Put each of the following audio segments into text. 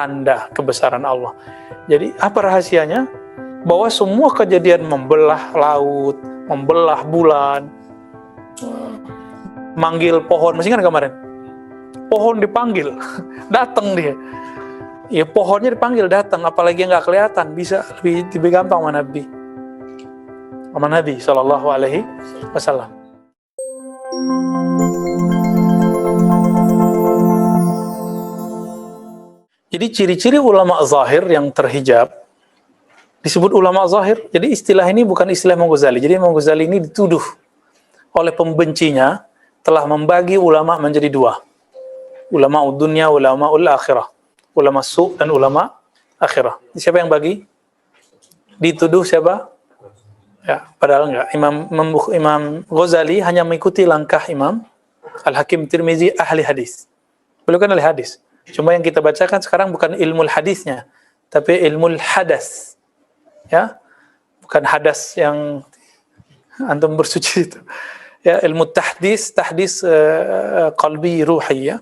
tanda kebesaran Allah. Jadi apa rahasianya? Bahwa semua kejadian membelah laut, membelah bulan, manggil pohon, masih kan kemarin? Pohon dipanggil, datang dia. Ya pohonnya dipanggil datang, apalagi yang nggak kelihatan, bisa lebih gampang sama Nabi. Sama Nabi Sallallahu Alaihi Wasallam. Jadi ciri-ciri ulama zahir yang terhijab disebut ulama zahir. Jadi istilah ini bukan istilah Imam Ghazali. Jadi Imam Ghazali ini dituduh oleh pembencinya telah membagi ulama menjadi dua. Ulama dunia, ulama akhirah. Ulama su' dan ulama akhirah. Siapa yang bagi? Dituduh siapa? Ya, padahal enggak. Imam Ghazali hanya mengikuti langkah Imam Al-Hakim Tirmizi ahli hadis. Beliau kan ahli hadis. Cuma yang kita bacakan sekarang bukan ilmu hadisnya, tapi ilmu hadas. Ya. Bukan hadas yang antum bersuci itu. Ya, ilmu tahdis qalbi ruhi ya.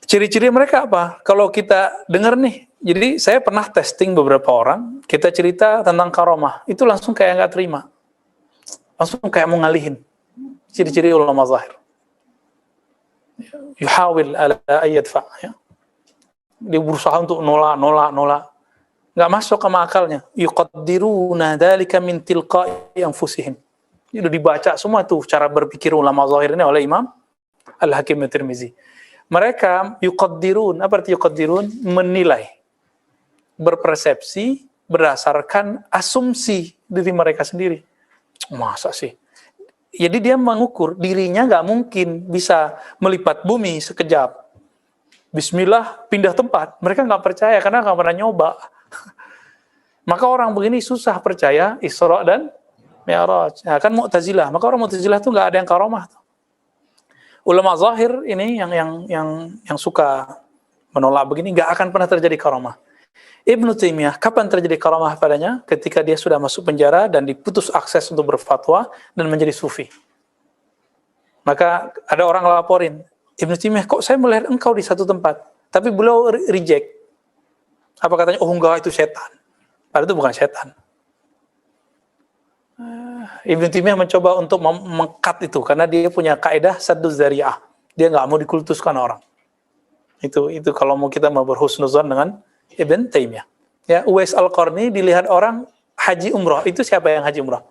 Ciri-ciri mereka apa? Kalau kita dengar nih, jadi saya pernah testing beberapa orang, kita cerita tentang karomah, itu langsung kayak nggak terima. Langsung kayak mau ngalihin. Ciri-ciri ulama zahir. Yuhawil ala ayyadfa. Ya. Dia berusaha untuk nolak. Nggak masuk sama akalnya. Yuqaddiruna dzalika min tilqa'i anfusihim. Itu dibaca semua tuh cara berpikir ulama zahir ini oleh Imam Al-Hakim At-Tirmizi. Mereka yuqaddirun, apa arti yuqaddirun? Menilai, berpersepsi berdasarkan asumsi diri mereka sendiri. Masa sih? Jadi dia mengukur dirinya nggak mungkin bisa melipat bumi sekejap. Bismillah pindah tempat. Mereka nggak percaya karena nggak pernah nyoba. Maka orang begini susah percaya Isra dan Mi'raj. Nah, kan Mu'tazilah. Maka orang Mu'tazilah tuh nggak ada yang karomah. Ulama zahir ini yang suka menolak begini nggak akan pernah terjadi karomah. Ibnu Taimiyah, kapan terjadi karamah padanya? Ketika dia sudah masuk penjara dan diputus akses untuk berfatwa dan menjadi sufi. Maka ada orang laporin, Ibnu Taimiyah, kok saya melihat engkau di satu tempat? Tapi beliau reject. Apa katanya? Oh enggak, itu setan. Padahal itu bukan setan. Ibnu Taimiyah mencoba untuk mengkat itu karena dia punya kaidah sadduz dzari'ah. Dia nggak mau dikultuskan orang. Itu kalau mau kita mau berhusnuzon dengan Ibn Taimiyah. Ya, Uwais Al-Qarni dilihat orang haji umrah. Itu siapa yang haji umrah?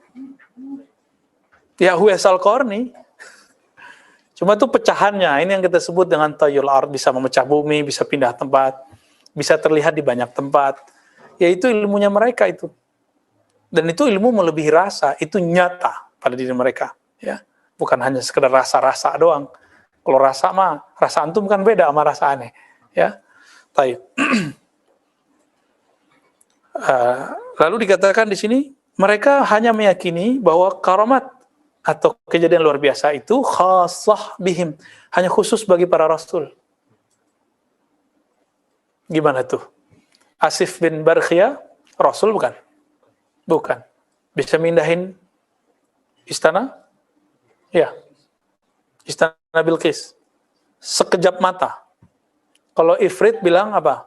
Ya, Uwais Al-Qarni. Cuma itu pecahannya. Ini yang kita sebut dengan tayul ard. Bisa memecah bumi, bisa pindah tempat. Bisa terlihat di banyak tempat. Ya, itu ilmunya mereka itu. Dan itu ilmu melebihi rasa. Itu nyata pada diri mereka. Ya, bukan hanya sekedar rasa-rasa doang. Kalau rasa mah, rasa antum kan beda sama rasa aneh. Ya, taib. Lalu dikatakan di sini mereka hanya meyakini bahwa karamat atau kejadian luar biasa itu khassah bihim, hanya khusus bagi para rasul. Gimana tuh? Asif bin Barkhiyah rasul bukan? Bukan. Bisa mindahin istana? Ya. Istana Bilqis. Sekejap mata. Kalau Ifrit bilang apa?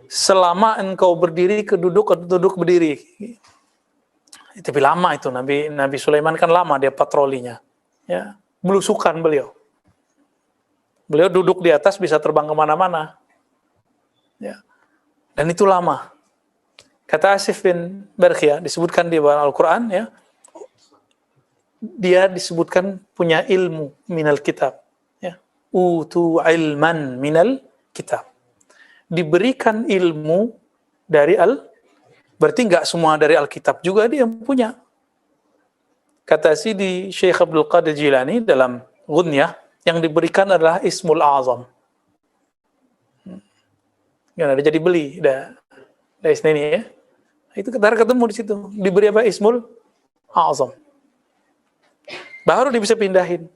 Selama engkau berdiri duduk berdiri. Itu lama itu. Nabi Sulaiman kan lama dia patrolinya. Ya, belusukan beliau. Beliau duduk di atas bisa terbang kemana-mana. Ya. Dan itu lama. Kata Asif bin Barkhiyah disebutkan di dalam Al-Quran, ya, dia disebutkan punya ilmu minal kitab. Ya. Utu ilman minal kitab. Diberikan ilmu dari berarti nggak semua dari Alkitab juga dia punya. Kata Sidi Syekh Abdul Qadir Jilani dalam Ghunyah, yang diberikan adalah Ismul Azam. Nggak ada jadi beli, dari sini ya. Itu kita ketemu di situ. Diberi apa? Ismul Azam. Baru dia bisa pindahin.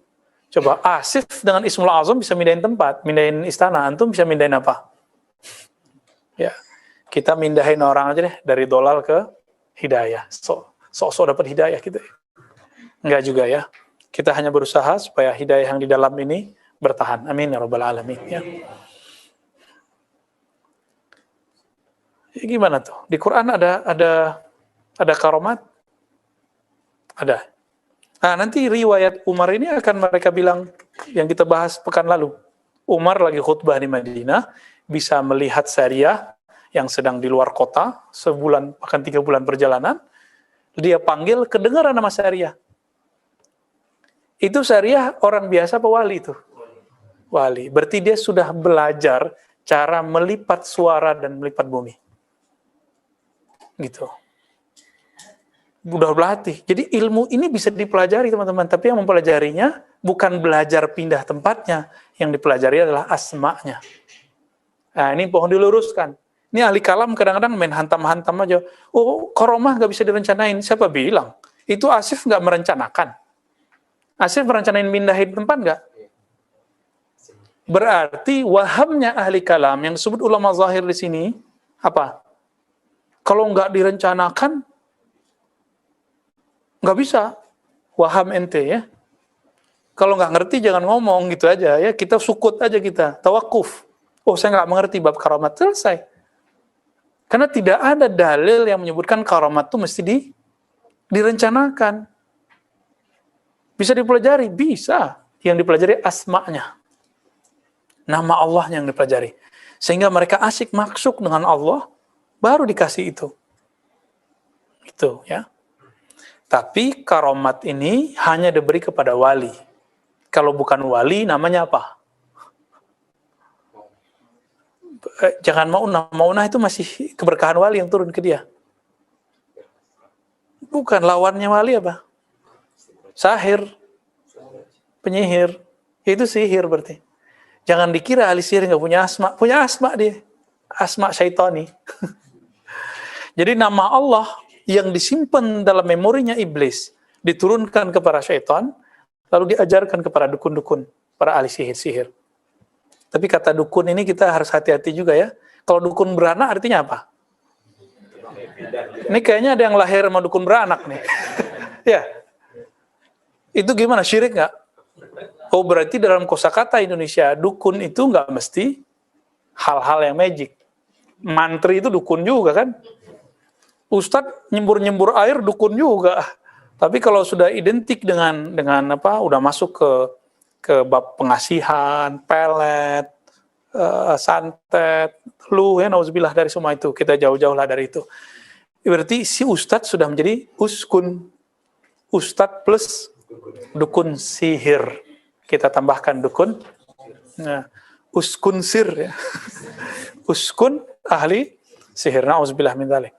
Coba Asif dengan Ismul Azam bisa mindahin tempat, mindahin istana. Antum bisa mindahin apa? Ya, kita mindahin orang aja deh dari dolal ke hidayah. Sok dapat hidayah gitu. Enggak juga ya. Kita hanya berusaha supaya hidayah yang di dalam ini bertahan. Amin ya rabbal alamin. Ya. Gimana tuh? Di Quran ada karomat? Ada. Nah, nanti riwayat Umar ini akan mereka bilang yang kita bahas pekan lalu. Umar lagi khutbah di Madinah, bisa melihat Sariyah yang sedang di luar kota, sebulan, bahkan 3 bulan perjalanan. Dia panggil, kedengaran nama Sariyah. Itu Sariyah orang biasa apa wali itu? Wali. Berarti dia sudah belajar cara melipat suara dan melipat bumi. Gitu. Udah berlatih. Jadi ilmu ini bisa dipelajari teman-teman, tapi yang mempelajarinya bukan belajar pindah tempatnya, yang dipelajari adalah asma'nya. Nah, ini pohon diluruskan. Ini ahli kalam kadang-kadang main hantam-hantam aja. Oh, karomah nggak bisa direncanain. Siapa bilang? Itu Asif nggak merencanakan. Asif merencanain pindahin tempat nggak? Berarti wahamnya ahli kalam yang disebut ulama zahir di sini apa? Kalau nggak direncanakan, nggak bisa. Waham ente ya. Kalau nggak ngerti jangan ngomong gitu aja ya. Kita sukut aja kita. Tawakuf. Oh, saya nggak mengerti bab karamat. Selesai. Karena tidak ada dalil yang menyebutkan karamat itu mesti direncanakan. Bisa dipelajari? Bisa. Yang dipelajari asma'nya. Nama Allah yang dipelajari. Sehingga mereka asik masuk dengan Allah, baru dikasih itu. Itu ya. Tapi karamat ini hanya diberi kepada wali. Kalau bukan wali, namanya apa? Jangan maunah itu masih keberkahan wali yang turun ke dia. Bukan, lawannya wali apa? Sahir, penyihir. Itu sihir berarti. Jangan dikira ahli sihir nggak punya asma dia. Asma syaitani. Jadi nama Allah yang disimpan dalam memorinya iblis diturunkan kepada syaitan, lalu diajarkan kepada dukun-dukun, para ahli sihir-sihir. Tapi kata dukun ini kita harus hati-hati juga ya. Kalau dukun beranak artinya apa? Ini kayaknya ada yang lahir sama dukun beranak nih. Ya. Itu gimana? Syirik nggak? Oh, berarti dalam kosakata Indonesia, dukun itu nggak mesti hal-hal yang magic. Mantri itu dukun juga kan? Ustadz nyembur-nyembur air dukun juga. Tapi kalau sudah identik dengan apa? Udah masuk ke bab pengasihan, pelet, santet, ya nauzubillah dari semua itu. Kita jauh-jauhlah dari itu. Berarti si ustadz sudah menjadi uskun. Ustadz plus dukun sihir. Kita tambahkan dukun. Nah, uskun sir ya. Uskun ahli sihir. Nauzubillah min dzalik.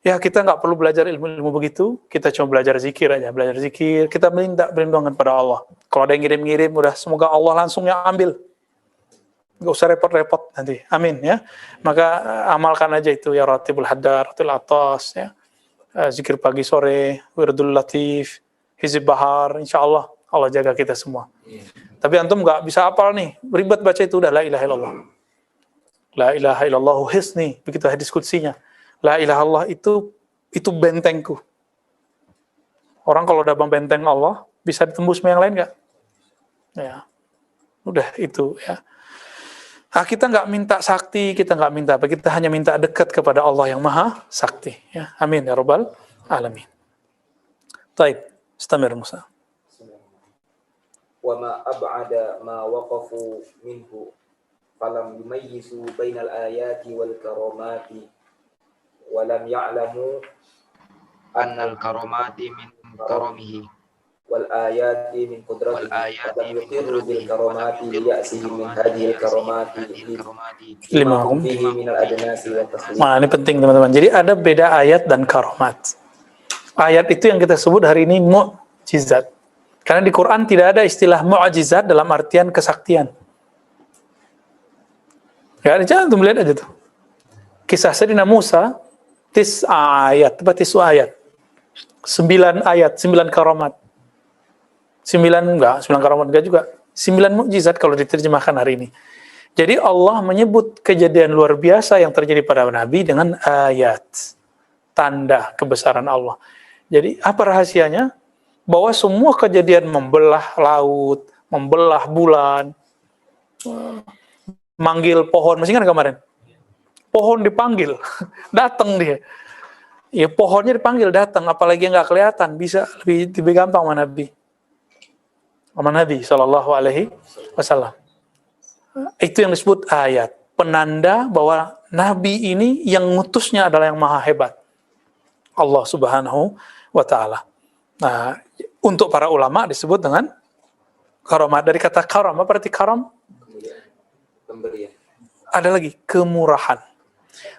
Ya, kita nggak perlu belajar ilmu-ilmu begitu, kita cuma belajar zikir aja, belajar zikir, kita minta perlindungan pada Allah. Kalau ada yang ngirim-ngirim, udah semoga Allah langsung yang ambil. Nggak usah repot-repot nanti, amin ya. Maka amalkan aja itu, ya ratibul hadar, ratil atas, ya. Zikir pagi sore, wirdul latif, hizib bahar, insya Allah, Allah jaga kita semua. Tapi antum nggak bisa hafal nih, ribet baca itu, udah la ilaha illallah. La ilaha illallahu hisni, begitu hadis kutsinya. La ilaha illallah itu bentengku. Orang kalau udah benteng Allah, bisa ditembus sama yang lain nggak? Ya, udah itu ya. Nah, kita nggak minta sakti, kita nggak minta apa, kita hanya minta dekat kepada Allah yang maha sakti. Ya, amin ya rabbal alamin. Taib, istamir Musa. Wa ma ab'ada ma waqafu minhu falam yumayyizu bainal ayati wal karamati walam ya'lamu annal karamati min karamihi wal ayati min qudratihi wa yuqirru bil karamati liya'sihi min hadhihi al karamati Limahum fihi min al adnasi wa taslim. Nah, ini penting teman-teman. Jadi ada beda ayat dan karamat. Ayat itu yang kita sebut hari ini mu'jizat. Karena di Quran tidak ada istilah mu'jizat dalam artian kesaktian. Ya, jangan tuh melihat aja tuh. Kisah Sayyidina Musa, 9 ayat. 9 ayat, 9 karamat. 9 karamat enggak juga. 9 mukjizat kalau diterjemahkan hari ini. Jadi Allah menyebut kejadian luar biasa yang terjadi pada Nabi dengan ayat. Tanda kebesaran Allah. Jadi apa rahasianya? Bahwa semua kejadian membelah laut, membelah bulan, manggil pohon, masih kan kemarin? pohon dipanggil, datang dia. Ya pohonnya dipanggil datang, apalagi yang nggak kelihatan, bisa lebih gampang sama Nabi. Sama Nabi Shallallahu Alaihi Wasallam. Itu yang disebut ayat, penanda bahwa Nabi ini yang ngutusnya adalah yang maha hebat, Allah Subhanahu wa Ta'ala. Nah, untuk para ulama disebut dengan karomat. Dari kata karam, apa arti karam? Pemberian. Ada lagi, kemurahan.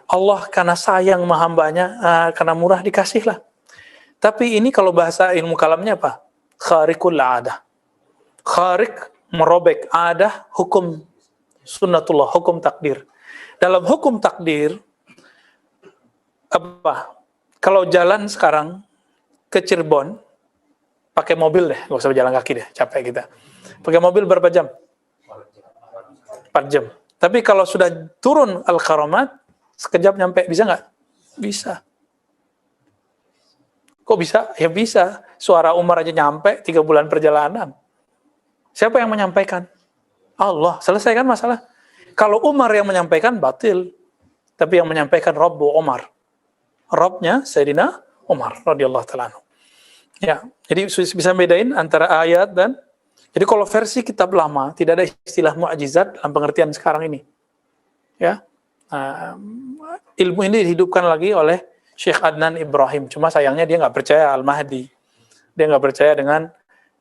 Allah karena sayang sama hambanya, karena murah dikasihlah. Tapi ini kalau bahasa ilmu kalamnya apa? Khariqul adah. Khariq, merobek. Adah, hukum sunnatullah, hukum takdir. Dalam hukum takdir, apa? Kalau jalan sekarang ke Cirebon, pakai mobil deh, nggak usah jalan kaki deh, capek kita. Pakai mobil berapa jam? 4 jam. Tapi kalau sudah turun Al-Karamat, sekejap nyampe, bisa nggak? Bisa. Kok bisa? Ya bisa. Suara Umar aja nyampe 3 bulan perjalanan. Siapa yang menyampaikan? Allah. Selesai kan masalah? Kalau Umar yang menyampaikan, batil. Tapi yang menyampaikan Rabbu Umar. Rabbnya Sayyidina Umar radhiyallahu ta'ala anhu. Ya, jadi bisa bedain antara ayat dan, jadi kalau versi kitab lama tidak ada istilah mukjizat dalam pengertian sekarang ini. Ya. Ilmu ini dihidupkan lagi oleh Syekh Adnan Ibrahim. Cuma sayangnya dia nggak percaya Al-Mahdi. Dia nggak percaya dengan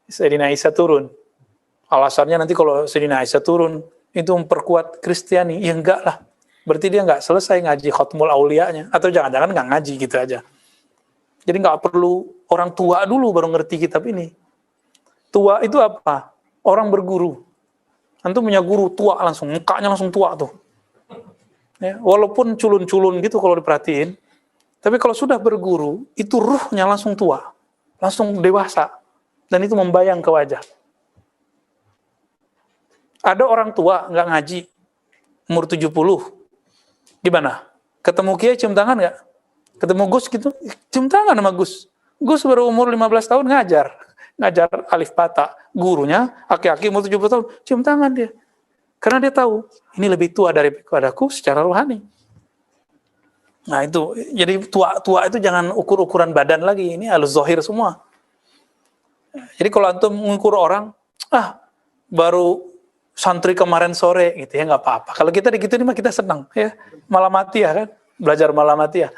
Sayyidina Isa turun. Alasannya nanti kalau Sayyidina Isa turun itu memperkuat Kristiani. Ya enggak lah. Berarti dia nggak selesai ngaji Khatmul Auliyanya, atau jangan-jangan nggak ngaji gitu aja. Jadi nggak perlu orang tua dulu baru ngerti kitab ini. Tua itu apa? Orang berguru. Antum punya guru tua langsung, mukanya langsung tua tuh. Ya, walaupun culun-culun gitu kalau diperhatiin, tapi kalau sudah berguru, itu ruhnya langsung tua, langsung dewasa, dan itu membayang ke wajah. Ada orang tua nggak ngaji, umur 70, gimana? Ketemu Kiai cium tangan nggak? Ketemu Gus gitu, cium tangan sama Gus. Gus baru umur 15 tahun ngajar alif bata. Gurunya aki-aki umur 70 tahun, cium tangan dia. Karena dia tahu, ini lebih tua daripadaku secara rohani. Nah itu, jadi tua itu jangan ukur-ukuran badan lagi, ini halus zohir semua. Jadi kalau antum mengukur orang, baru santri kemarin sore gitu ya, nggak apa-apa. Kalau kita gitu mah kita senang ya, malam mati ya kan, belajar malam mati ya.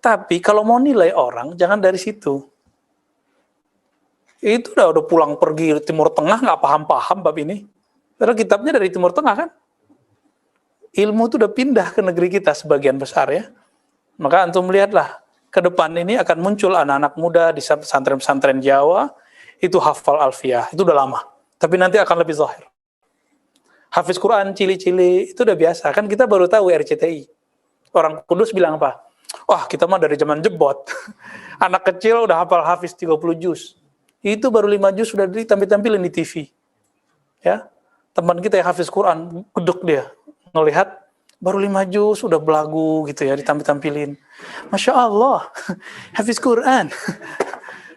Tapi kalau mau nilai orang, jangan dari situ. Itu udah pulang pergi Timur Tengah nggak paham-paham bab ini. Padahal kitabnya dari Timur Tengah kan. Ilmu itu udah pindah ke negeri kita sebagian besar ya. Maka antum lihatlah, ke depan ini akan muncul anak-anak muda di pesantren-pesantren Jawa, itu hafal alfiyah, itu udah lama. Tapi nanti akan lebih zahir. Hafiz Quran cili-cili, itu udah biasa. Kan kita baru tahu RCTI. Orang Kudus bilang apa? Wah, kita mah dari zaman jebot. Anak kecil udah hafal hafiz 30 juz. Itu baru 5 juz sudah ditampil-tampilin di TV. Ya. Teman kita yang hafiz Quran, gedek dia. Ngelihat, baru 5 juz udah belagu gitu ya, ditampil-tampilin. Masya Allah, hafiz Quran.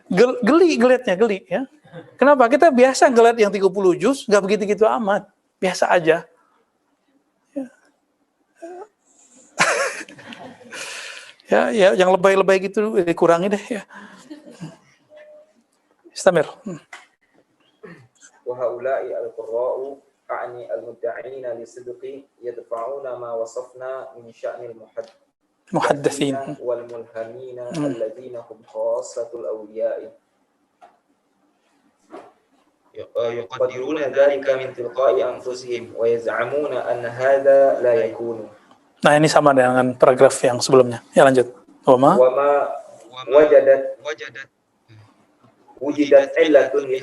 Geli ya. Kenapa? Kita biasa ngeliat yang 30 juz, nggak begitu-gitu amat. Biasa aja. Ya, yang lebay-lebay gitu dikurangi deh ya. Istamir. Wa haula'i al-qurra'u a'ni al-mudda'ina li-sidqi yadfa'una ma wasafna min sya'nil muhaddatsin wal mulhamina alladhina hum khassatul awliya'i yuqaddiruna dhalika min tilqa'i anfusihim wa yaz'amuna anna hadha la yakunu. Nah, ini sama dengan paragraf yang sebelumnya. Ya, lanjut. Wama wujidat illatun li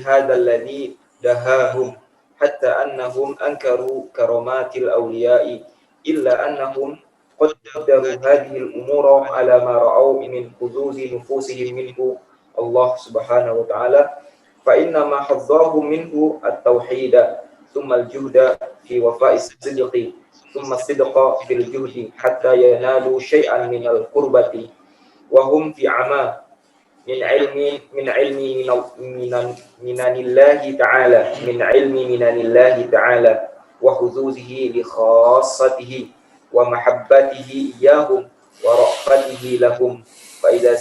hadha alladhi dahahum hatta annahum ankaru karamatil awliya'i illa annahum qaddaru hadhihi al-umura ala ma ra'aw min huduzi nufusihim minhu Allah subhanahu wa ta'ala fa inna ma haddahum minhu at-tauhida thumma al-juhda fi wafa'is sidqi ثم الصدق في الجهد حتى ينالوا شيئا من القربة وهم في عمى من علم منان الله تعالى من علم منان الله تعالى وحظوظه لخاصته wa mahabbatihi iyyahum wa ra'fatihi lahum fa idza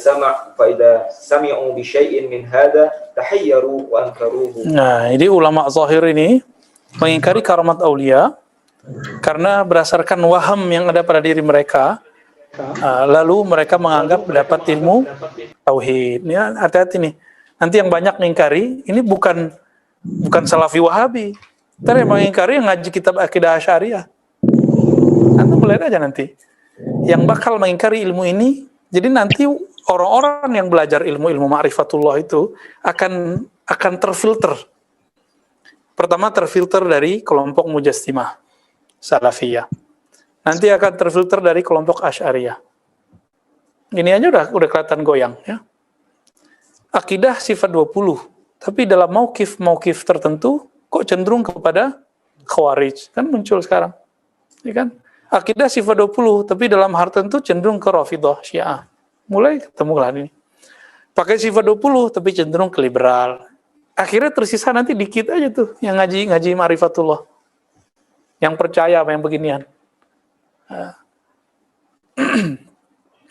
sami'u bi syai'in min hadha tahayyaru wa ankaruhu. Nah, ini ulama zahir ini mengingkari karamat aulia karena berdasarkan waham yang ada pada diri mereka. Lalu mereka menganggap dapat ilmu tauhid. Ini hati-hati nih. Nanti yang banyak mengingkari ini bukan Salafi Wahabi. Ntar yang mengingkari yang ngaji kitab Aqidah Asy'ariyah. Anda mulai aja nanti. Yang bakal mengingkari ilmu ini, jadi nanti orang-orang yang belajar ilmu ma'rifatullah itu akan terfilter. Pertama terfilter dari kelompok Mujassimah Salafiyah. Nanti akan terfilter dari kelompok Asy'ariyah. Ini aja udah kelihatan goyang ya. Akidah sifat 20, tapi dalam mauqif tertentu kok cenderung kepada Khawarij. Kan muncul sekarang. Ya kan? Akidah sifat 20, tapi dalam hal tertentu cenderung ke Rafidhah, Syiah. Mulai ketemu lah ini. Pakai sifat 20 tapi cenderung ke liberal. Akhirnya tersisa nanti dikit aja tuh yang ngaji ma'rifatullah. Yang percaya apa yang beginian.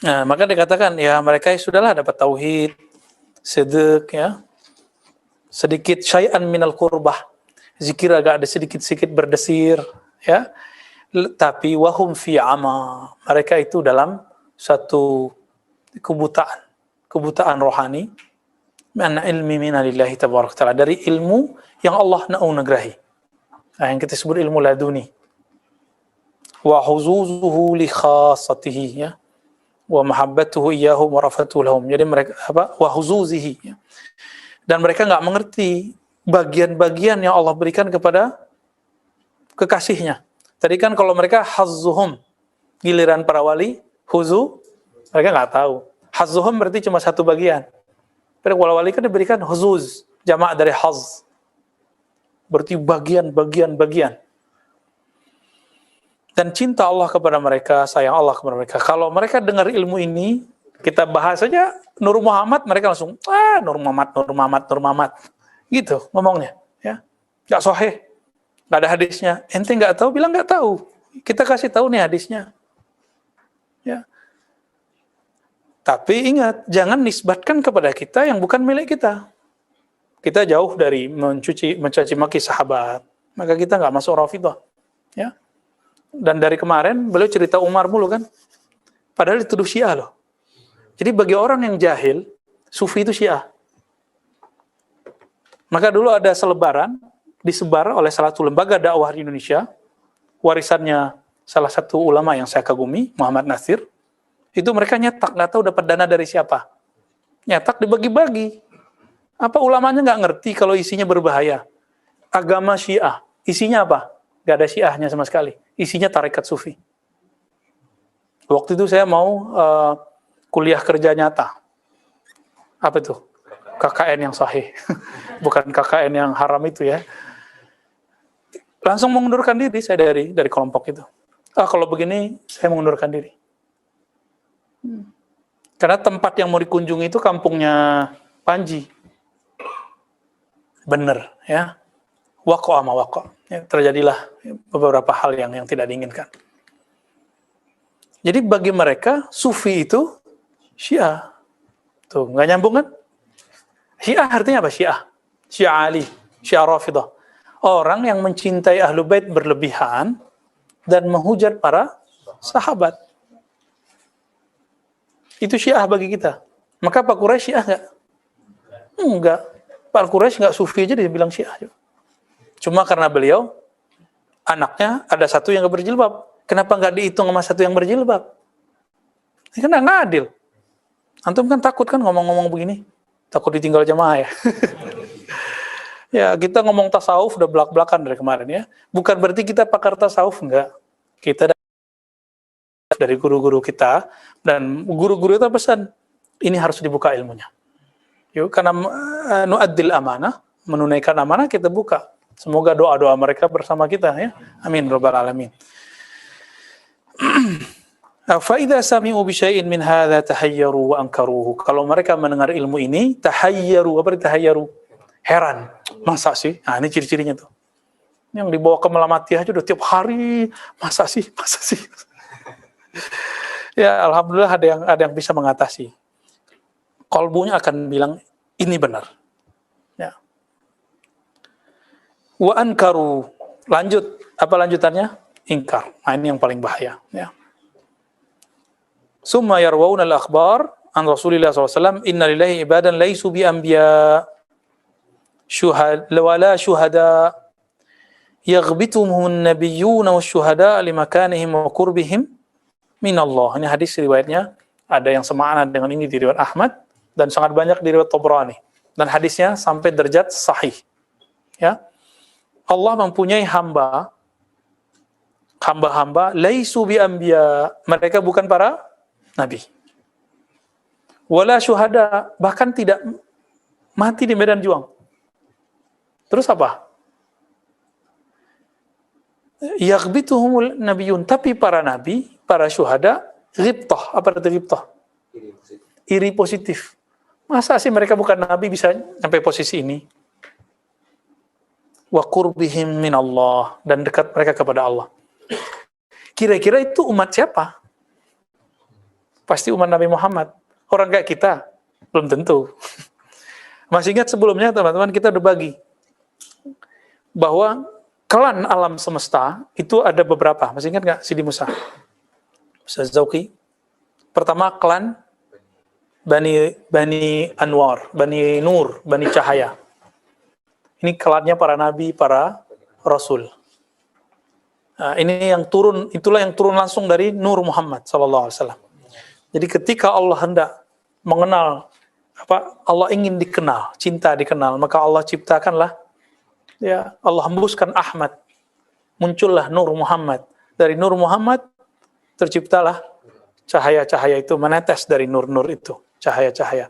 Nah, maka dikatakan ya mereka sudahlah dapat tauhid, sidq ya. Sedikit syai'an minal qurbah. Zikir agak ada sedikit-sedikit berdesir ya. Tapi wahum fi ama. Mereka itu dalam satu kebutaan rohani. Min ilmi minalillahi tabaraka taala, dari ilmu yang Allah naunagerahi. Nah, yang kita sebut ilmu laduni. Wa huzuzuhu li khassatihi ya. Wa mahabbatuhu iyyahum wa rafatuhu lahum. Jadi mereka wa huzuzihi ya. Dan mereka enggak mengerti bagian-bagian yang Allah berikan kepada kekasihnya. Tadi kan kalau mereka hazzuhum, giliran para wali, huzu, mereka enggak tahu. Hazzuhum berarti cuma satu bagian. Pada wali kan diberikan huzuz, jamak dari haz. Berarti bagian-bagian. Dan cinta Allah kepada mereka, sayang Allah kepada mereka. Kalau mereka dengar ilmu ini, kita bahas saja Nur Muhammad, mereka langsung, Nur Muhammad. Gitu ngomongnya. Ya. Gak sahih. Gak ada hadisnya. Ente gak tahu, bilang gak tahu. Kita kasih tahu nih hadisnya. Ya. Tapi ingat, jangan nisbatkan kepada kita yang bukan milik kita. Kita jauh dari mencaci maki sahabat. Maka kita gak masuk Rafidhah. Ya. Dan dari kemarin beliau cerita Umar mulu kan, padahal dituduh Syiah loh. Jadi bagi orang yang jahil, Sufi itu Syiah. Maka dulu ada selebaran disebar oleh salah satu lembaga dakwah di Indonesia, warisannya salah satu ulama yang saya kagumi, Muhammad Nasir. Itu mereka nyetak, nggak tahu dapat dana dari siapa. Nyetak dibagi-bagi. Apa ulamanya nggak ngerti kalau isinya berbahaya? Agama Syiah, isinya apa? Nggak ada Syiahnya sama sekali. Isinya tarekat Sufi. Waktu itu saya mau kuliah kerja nyata. Apa itu? KKN yang sahih. Bukan KKN yang haram itu ya. Langsung mengundurkan diri saya dari kelompok itu. Kalau begini saya mengundurkan diri. Karena tempat yang mau dikunjungi itu kampungnya Panji. Bener ya. Waqa ama waqa. Ya, terjadilah beberapa hal yang tidak diinginkan. Jadi bagi mereka Sufi itu Syiah. Tuh, nggak nyambung kan? Syiah artinya apa? Syiah Ali, Syiah Rafidhah. Orang yang mencintai Ahlul Bait berlebihan dan menghujat para sahabat. Itu Syiah bagi kita. Maka Pak Quraisy Syiah nggak? Enggak. Pak Quraisy nggak Sufi aja dia bilang Syiah. Cuma karena beliau anaknya ada satu yang nggak berjilbab. Kenapa nggak dihitung sama satu yang berjilbab? Ini kan nggak adil. Antum kan takut kan ngomong-ngomong begini? Takut ditinggal jamaah ya? Ya, kita ngomong tasawuf udah belak-belakan dari kemarin ya. Bukan berarti kita pakar tasawuf, enggak. Kita dari guru-guru kita, dan guru-guru itu pesan, ini harus dibuka ilmunya. Yuk, karena nu'addil amanah, menunaikan amanah kita buka. Semoga doa-doa mereka bersama kita ya. Amin rabbal alamin. Fa idza sami'u bi syai'in min hadza tahayyaru wa ankaruhu. Kalau mereka mendengar ilmu ini, tahayyaru, apa itu tahayyaru? Heran. Masa sih? Nah, ini ciri-cirinya tuh. Yang dibawa ke Melamatiyah aja udah tiap hari, masa sih? Ya, alhamdulillah ada yang bisa mengatasi. Kolbunya akan bilang ini benar. Ya. Wa ankaru. Lanjut, apa lanjutannya? Ingkar. Nah, ini yang paling bahaya. Ya. Summa yarwauna al-akhbar an Rasulillah SAW, inna lillahi ibadan laysu bi anbiya wala syuhada yaghbituhum an-nabiyyuna wasyuhada limakanihim wa qurbihim min Allah. Ini hadis riwayatnya ada yang semakna dengan ini di riwayat Ahmad dan sangat banyak di riwayat Tabrani. Dan hadisnya sampai derajat sahih. Ya. Allah mempunyai hamba-hamba laisu bi anbiya, mereka bukan para nabi. Wala syuhada, bahkan tidak mati di medan juang. Terus apa? Yaghbituhumul nabiyun, tapi para nabi, para syuhada, ghibtah. Apa arti ghibtah? Iri positif. Masa sih mereka bukan nabi bisa sampai posisi ini? Wa qurbihim min Allah, dan dekat mereka kepada Allah. Kira-kira itu umat siapa? Pasti umat Nabi Muhammad. Orang kayak kita belum tentu. Masih ingat sebelumnya teman-teman kita udah bagi bahwa klan alam semesta itu ada beberapa. Masih ingat nggak Sidi Musa? Ustaz Zauki. Pertama klan Bani Anwar, Bani Nur, Bani Cahaya. Ini klannya para nabi, para rasul. Nah, ini yang turun, itulah yang turun langsung dari Nur Muhammad sallallahu alaihi wasallam. Jadi ketika Allah hendak mengenal, Allah ingin dikenal, cinta dikenal, maka Allah ciptakanlah, ya Allah hembuskan Ahmad, muncullah Nur Muhammad. Dari Nur Muhammad terciptalah cahaya-cahaya itu menetes dari nur-nur itu, cahaya-cahaya.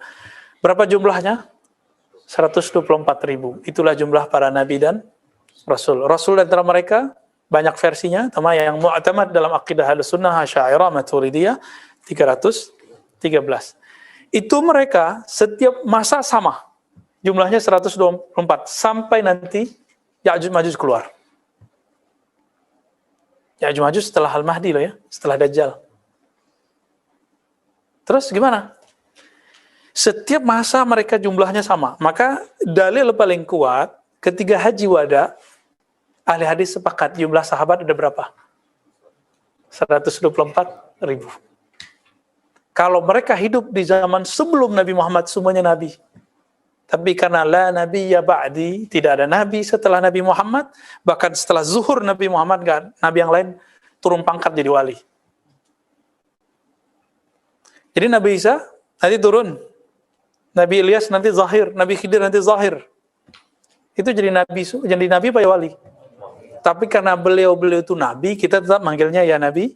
Berapa jumlahnya? 124.000. Itulah jumlah para nabi dan rasul. Rasul antara mereka banyak versinya, terutama yang mu'tamad dalam akidah Ahlussunnah, Asy'ariyah, Maturidiyah 313. Itu mereka setiap masa sama. Jumlahnya 124 sampai nanti Ya'juj Ma'juj keluar. Ya'juj Ma'juj setelah Al-Mahdi loh ya, setelah Dajjal. Terus gimana? Setiap masa mereka jumlahnya sama. Maka dalil paling kuat ketika haji wada, ahli hadis sepakat jumlah sahabat ada berapa? 124.000. Kalau mereka hidup di zaman sebelum Nabi Muhammad, semuanya nabi. Tapi karena la nabiyya ba'di, tidak ada nabi setelah Nabi Muhammad, bahkan setelah zuhur Nabi Muhammad, kan, nabi yang lain turun pangkat jadi wali. Jadi Nabi Isa nanti turun, Nabi Ilyas nanti zahir, Nabi Khidir nanti zahir. Itu jadi nabi apa ya wali? Tapi karena beliau itu nabi, kita tetap manggilnya ya nabi,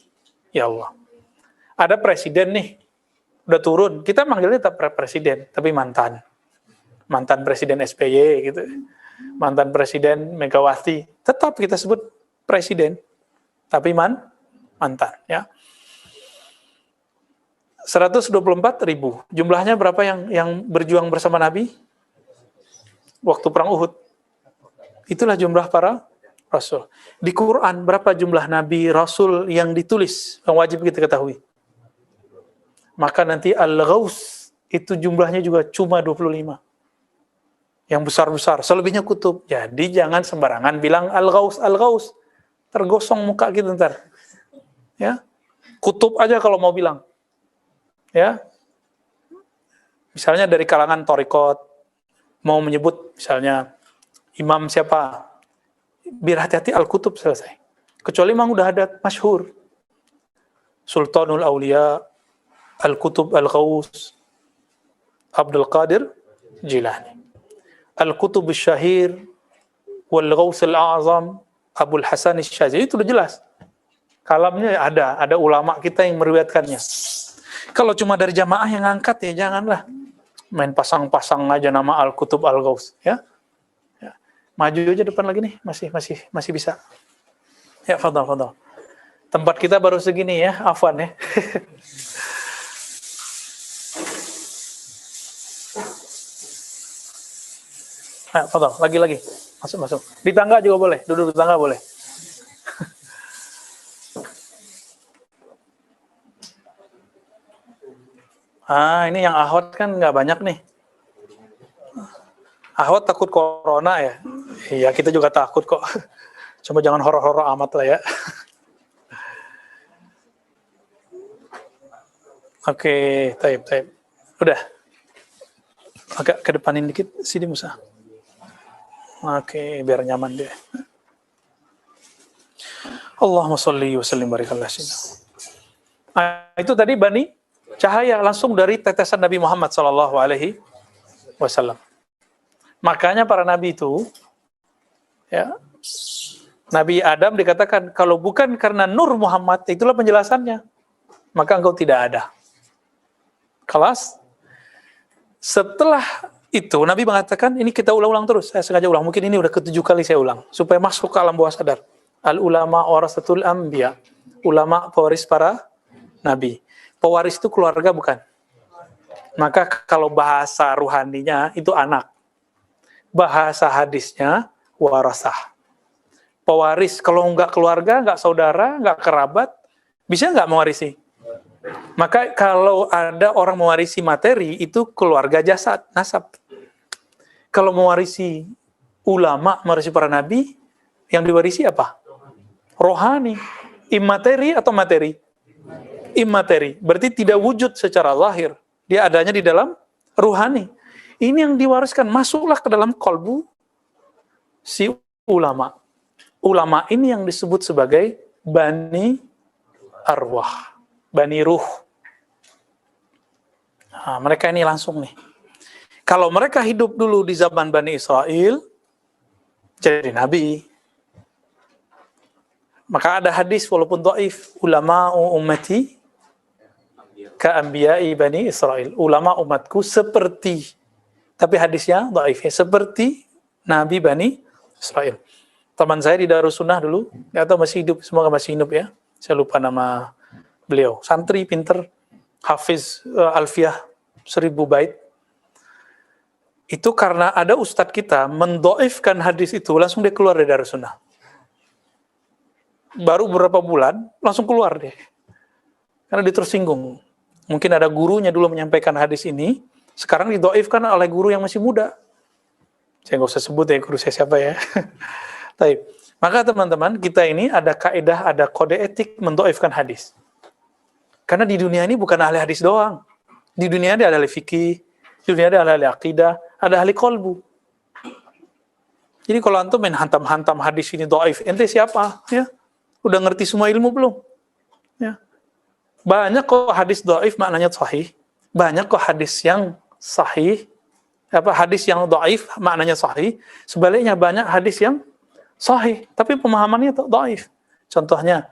ya Allah. Ada presiden nih, udah turun, kita manggilnya tetap presiden, tapi mantan presiden SBY gitu, mantan presiden Megawati, tetap kita sebut presiden, tapi mantan, ya. 124.000. Jumlahnya berapa yang berjuang bersama Nabi waktu perang Uhud? Itulah jumlah para rasul. Di Quran berapa jumlah nabi rasul yang ditulis yang wajib kita ketahui? Maka nanti Al-Ghaus itu jumlahnya juga cuma 25. Yang besar-besar, selebihnya kutub. Jadi jangan sembarangan bilang Al-Ghaus. Tergosong muka gitu ntar. Ya. Kutub aja kalau mau bilang. Ya, misalnya dari kalangan Thariqat mau menyebut misalnya imam siapa, biar hati-hati Al-Kutub selesai. Kecuali memang udah ada masyhur Sultanul Aulia, Al-Kutub Al-Ghaus, Abdul Qadir Jilani, Al-Kutub Syahir, Wal-Ghaus Al-A'zam, Abul Hasan Syazili, itu udah jelas. Kalamnya ada ulama kita yang meriwayatkannya. Kalau cuma dari jamaah yang ngangkat ya janganlah main pasang-pasang aja nama Al-Kutub Al-Ghaus, ya. Ya. Maju aja depan lagi nih, masih bisa. Ya, fadhal. Tempat kita baru segini ya, afwan ya. Nah, fadhal, lagi. Masuk. Di tangga juga boleh, duduk di tangga boleh. Ini yang ahwat kan nggak banyak nih. Ahwat takut corona ya? Iya, kita juga takut kok. Cuma jangan horor-horor amat lah ya. Oke, taib. Udah. Agak kedepanin dikit, sini Musa. Oke, biar nyaman deh. Allahumma sholli wa sallim barik ala sayyidina. Itu tadi bani cahaya langsung dari tetesan Nabi Muhammad sallallahu alaihi wasallam. Makanya para nabi itu ya, Nabi Adam dikatakan kalau bukan karena nur Muhammad, itulah penjelasannya, maka engkau tidak ada. Kelas. Setelah itu Nabi mengatakan, ini kita ulang-ulang terus, saya sengaja ulang, mungkin ini udah ke-7 kali saya ulang supaya masuk ke alam bawah sadar. Al ulama warasatul anbiya. Ulama pewaris para nabi. Pewaris itu keluarga bukan? Maka kalau bahasa ruhaninya itu anak. Bahasa hadisnya warasah. Pewaris, kalau enggak keluarga, enggak saudara, enggak kerabat, bisa enggak mewarisi? Maka kalau ada orang mewarisi materi, itu keluarga jasad, nasab. Kalau mewarisi ulama, mewarisi para nabi, yang diwarisi apa? Rohani. Immateri atau materi? Immateri. Berarti tidak wujud secara lahir. Dia adanya di dalam ruhani. Ini yang diwariskan. Masuklah ke dalam kolbu si ulama. Ulama ini yang disebut sebagai bani arwah. Bani ruh. Nah, mereka ini langsung nih. Kalau mereka hidup dulu di zaman Bani Israel, jadi nabi. Maka ada hadis walaupun dhaif, ulama ummati ka anbiya'i Bani Israel. Ulama umatku seperti, tapi hadisnya dhaif, seperti Nabi Bani Israel. Teman saya di Darussunnah dulu, nggak tahu masih hidup, semoga masih hidup ya. Saya lupa nama beliau. Santri pinter, hafiz Alfiyah 1000 bait. Itu karena ada ustadz kita mendhaifkan hadis itu, langsung dia keluar dari Darussunnah. Baru beberapa bulan, langsung keluar deh. Karena dia tersinggung. Mungkin ada gurunya dulu menyampaikan hadis ini, sekarang didhaifkan oleh guru yang masih muda. Saya nggak usah sebut ya guru saya siapa ya. Taib. Maka teman-teman, kita ini ada kaidah, ada kode etik mendhaifkan hadis. Karena di dunia ini bukan ahli hadis doang. Di dunia ini ada ahli fikih, di dunia ada ahli akidah, ada ahli kolbu. Jadi kalau antum main hantam-hantam hadis ini dhaif, ente siapa? Ya, udah ngerti semua ilmu belum? Ya. Banyak kok hadis dhaif maknanya sahih. Banyak kok hadis yang sahih, hadis yang dhaif maknanya sahih. Sebaliknya banyak hadis yang sahih, tapi pemahamannya dhaif. Contohnya,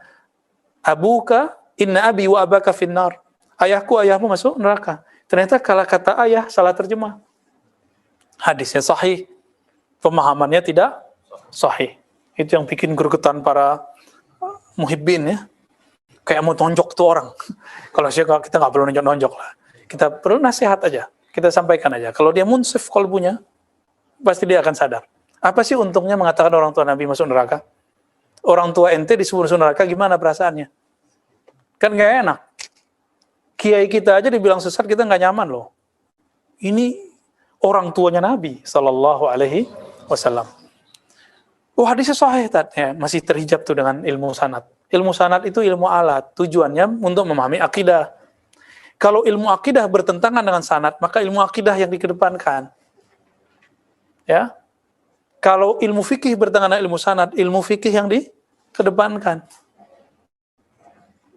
abuka inna abi wa abaka finnar. Ayahku, ayahmu masuk neraka. Ternyata kalau kata ayah salah terjemah. Hadisnya sahih, pemahamannya tidak sahih. Itu yang bikin gregetan para muhibbin ya. Kayak mau tonjok tuh orang. Kalau kita nggak perlu nonjok-nonjok lah. Kita perlu nasihat aja. Kita sampaikan aja. Kalau dia munsif kolbunya, pasti dia akan sadar. Apa sih untungnya mengatakan orang tua Nabi masuk neraka? Orang tua ente disuruh masuk neraka, gimana perasaannya? Kan nggak enak. Kiai kita aja dibilang sesat, kita nggak nyaman loh. Ini orang tuanya Nabi Sallallahu Alaihi Wasallam. Oh hadisnya sahih, ya, masih terhijab tuh dengan ilmu sanad. Ilmu sanad itu ilmu alat, tujuannya untuk memahami akidah. Kalau ilmu akidah bertentangan dengan sanad, maka ilmu akidah yang dikedepankan. Ya, kalau ilmu fikih bertentangan dengan ilmu sanad, ilmu fikih yang dikedepankan.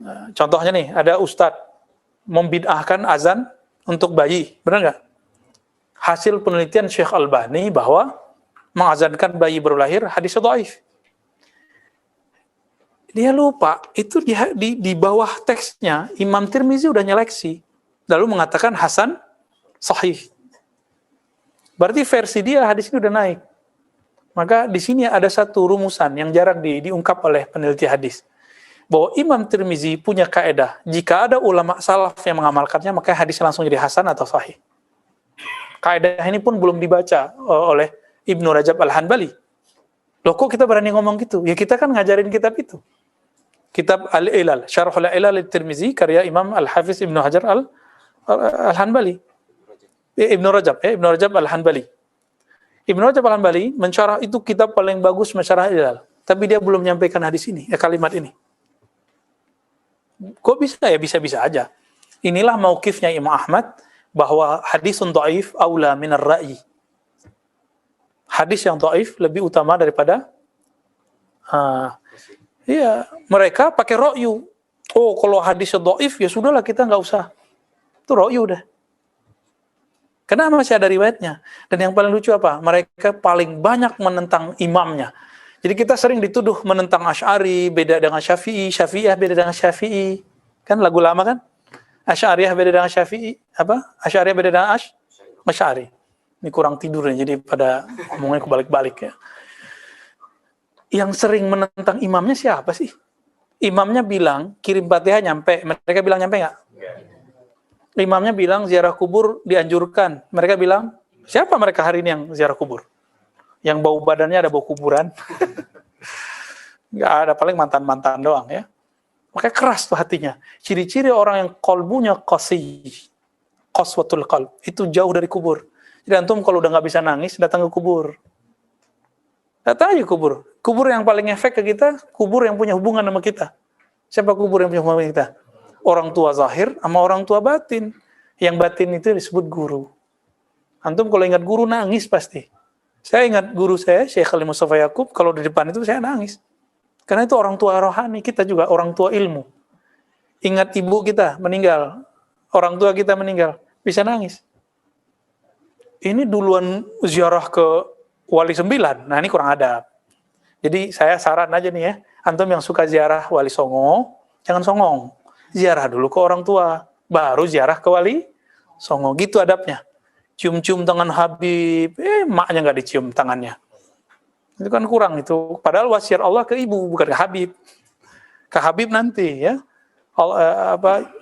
Nah, contohnya nih, ada ustadz membid'ahkan azan untuk bayi, benar nggak? Hasil penelitian Syekh Albani bahwa mengazankan bayi baru lahir hadisnya dhaif. Dia lupa, itu di bawah teksnya Imam Tirmizi udah nyeleksi, lalu mengatakan hasan sahih. Berarti versi dia hadis ini udah naik. Maka di sini ada satu rumusan yang jarang diungkap oleh peneliti hadis, bahwa Imam Tirmizi punya kaidah, jika ada ulama salaf yang mengamalkannya, maka hadisnya langsung jadi hasan atau sahih. Kaidah ini pun belum dibaca oleh Ibnu Rajab Al-Hanbali. Loh kok kita berani ngomong gitu? Ya kita kan ngajarin kitab itu. Kitab Al-Ilal, Syarh Al-Ilal Al-Tirmizi, karya Imam Al-Hafiz Ibnu Hajar Al-Hanbali. Ibnu Rajab Al-Hanbali. Ibnu Rajab Al-Hanbali mensyarah itu kitab paling bagus mensyarah I'tidal. Tapi dia belum menyampaikan hadis ini, kalimat ini. Kok bisa ya? Bisa-bisa aja. Inilah mauqifnya Imam Ahmad bahwa hadisun dhaif aula minar ra'yi. Hadis yang dhaif lebih utama daripada mereka pakai ra'yu. Oh, kalau hadis dhaif ya sudahlah kita nggak usah. Itu ra'yu dah. Karena masih ada riwayatnya. Dan yang paling lucu apa? Mereka paling banyak menentang imamnya. Jadi kita sering dituduh menentang Asy'ari, beda dengan Syafi'i, Syafi'iyah beda dengan Syafi'i. Kan lagu lama kan? Asy'ariyah beda dengan Syafi'i. Apa? Asy'ariyah beda dengan Asy'ari. Ini kurang tidur ya, jadi pada ngomongnya kebalik-balik ya. Yang sering menentang imamnya siapa sih? Imamnya bilang, kirim Fatihah nyampe. Mereka bilang nyampe nggak? Imamnya bilang ziarah kubur dianjurkan. Mereka bilang, siapa mereka hari ini yang ziarah kubur? Yang bau badannya ada bau kuburan. Nggak ada, paling mantan-mantan doang ya. Makanya keras tuh hatinya. Ciri-ciri orang yang qalbunya qasiyy, qaswatul qalb, itu jauh dari kubur. Jadi antum kalau udah nggak bisa nangis, datang ke kubur. Datang aja kubur. Kubur yang paling efek ke kita, kubur yang punya hubungan sama kita. Siapa kubur yang punya hubungan sama kita? Orang tua zahir sama orang tua batin. Yang batin itu disebut guru. Antum kalau ingat guru nangis pasti. Saya ingat guru saya, Syekh Khalil Mustafa Yaqub, kalau di depan itu saya nangis. Karena itu orang tua rohani, kita juga orang tua ilmu. Ingat ibu kita meninggal, orang tua kita meninggal, bisa nangis. Ini duluan ziarah ke Wali 9, nah ini kurang adab. Jadi saya saran aja nih ya, antum yang suka ziarah Wali Songo, jangan songong. Ziarah dulu ke orang tua, baru ziarah ke Wali Songo, gitu adabnya. Cium-cium tangan Habib, maknya nggak dicium tangannya. Itu kan kurang itu. Padahal wasiat Allah ke ibu, bukan ke Habib. Ke Habib nanti ya.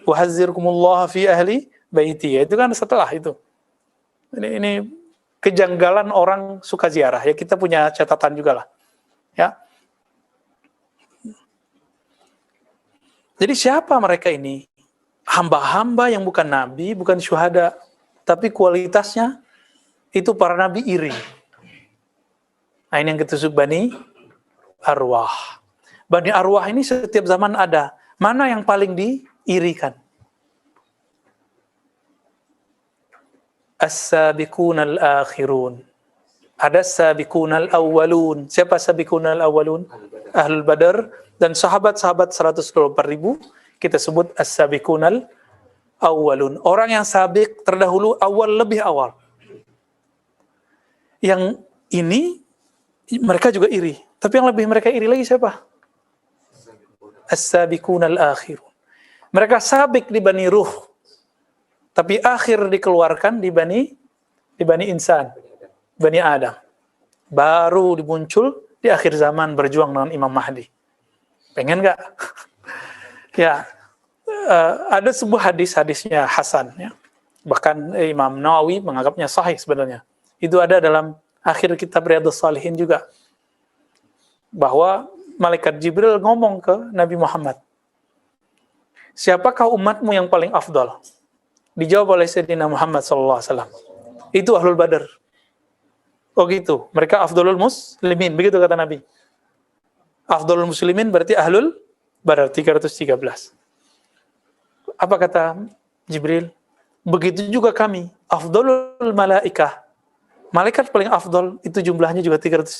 Wahadzirkumullah fi ahli baiti. Itu kan setelah itu. Ini kejanggalan orang suka ziarah. Ya kita punya catatan juga lah. Ya. Jadi siapa mereka ini? Hamba-hamba yang bukan nabi, bukan syuhada, tapi kualitasnya itu para nabi iri. Nah ini yang ketusuk Bani Arwah. Bani Arwah ini setiap zaman ada. Mana yang paling diirikan? As-sabiqun al-akhirun. Ada as-sabiqun al-awwalun. Siapa as-sabiqun al-awwalun? Ahlul Badar dan sahabat-sahabat 124.000 kita sebut as-sabiqun al-awwalun. Orang yang sabiq terdahulu, awal lebih awal. Yang ini mereka juga iri. Tapi yang lebih mereka iri lagi siapa? As-sabiqun al-akhirun. Mereka sabik di Bani Ruh. Tapi akhir dikeluarkan di Bani Insan. Bani Adam. Baru dimuncul di akhir zaman berjuang dengan Imam Mahdi. Pengen nggak? Ya, ada sebuah hadisnya Hasan. Ya. Bahkan Imam Nawawi menganggapnya sahih sebenarnya. Itu ada dalam akhir kitab Riyadhus Shalihin juga. Bahwa malaikat Jibril ngomong ke Nabi Muhammad. Siapakah umatmu yang paling afdal? Dijawab oleh Sayyidina Muhammad SAW. Itu Ahlul Badar. Oh gitu. Mereka afdalul muslimin. Begitu kata Nabi. Afdalul muslimin berarti Ahlul Badar 313. Apa kata Jibril? Begitu juga kami. Afdalul malaikah. Malaikat paling afdal itu jumlahnya juga 313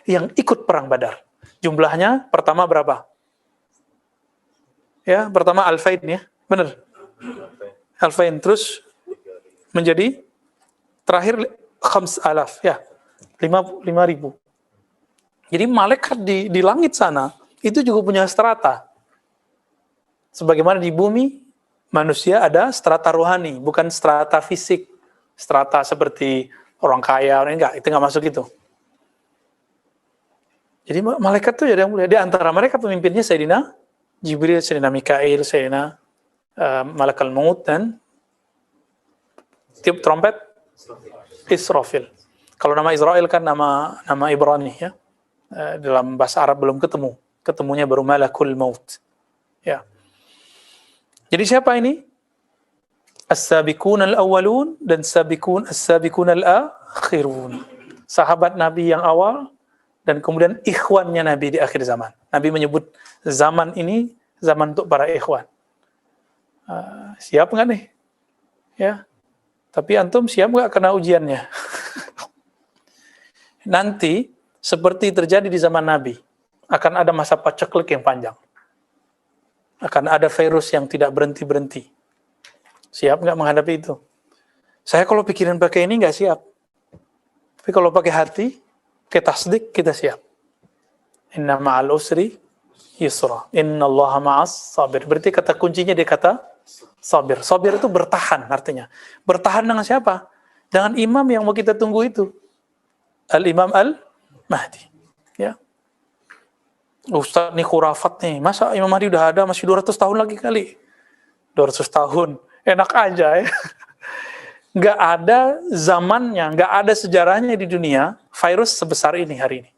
yang ikut perang Badar. Jumlahnya pertama berapa? Ya, pertama Alfain ya. Benar. Alfain terus menjadi terakhir 5,000 ya. 5.000. Jadi malaikat di langit sana itu juga punya strata. Sebagaimana di bumi manusia ada strata rohani, bukan strata fisik. Strata seperti orang kaya, orang enggak, itu enggak masuk itu. Jadi malaikat itu ada yang mulia. Di antara mereka pemimpinnya Sayyidina Jibril, Sayyidina Mikail, Sayyidina Malakal Maut dan tiup trompet Israfil. Kalau nama Israel kan nama Ibrani ya. Dalam bahasa Arab belum ketemu. Ketemunya baru Malakul Maut. Ya. Jadi siapa ini? as-sabiqun al-awwalun dan as-sabiqun al-akhirun. Sahabat Nabi yang awal dan kemudian ikhwannya Nabi di akhir zaman. Nabi menyebut zaman ini zaman untuk para ikhwan. Siap nggak nih? Ya. Tapi antum siap nggak kena ujiannya? Nanti seperti terjadi di zaman Nabi, akan ada masa paceklik yang panjang. Akan ada virus yang tidak berhenti-berhenti. Siap nggak menghadapi itu? Saya kalau pikirin pakai ini nggak siap. Tapi kalau pakai hati, kita tasdik, kita siap. Inna ma'al usri yusra. Inna allaha ma'as sabir. Berarti kata kuncinya di kata sabir. Sabir itu bertahan artinya. Bertahan dengan siapa? Dengan imam yang mau kita tunggu itu. Al-Imam Al-Mahdi. Ya. Ustaz nih khurafat nih. Masa Imam Mahdi udah ada masih 200 tahun lagi kali? 200 tahun. Enak aja ya. Nggak ada zamannya, nggak ada sejarahnya di dunia virus sebesar ini hari ini.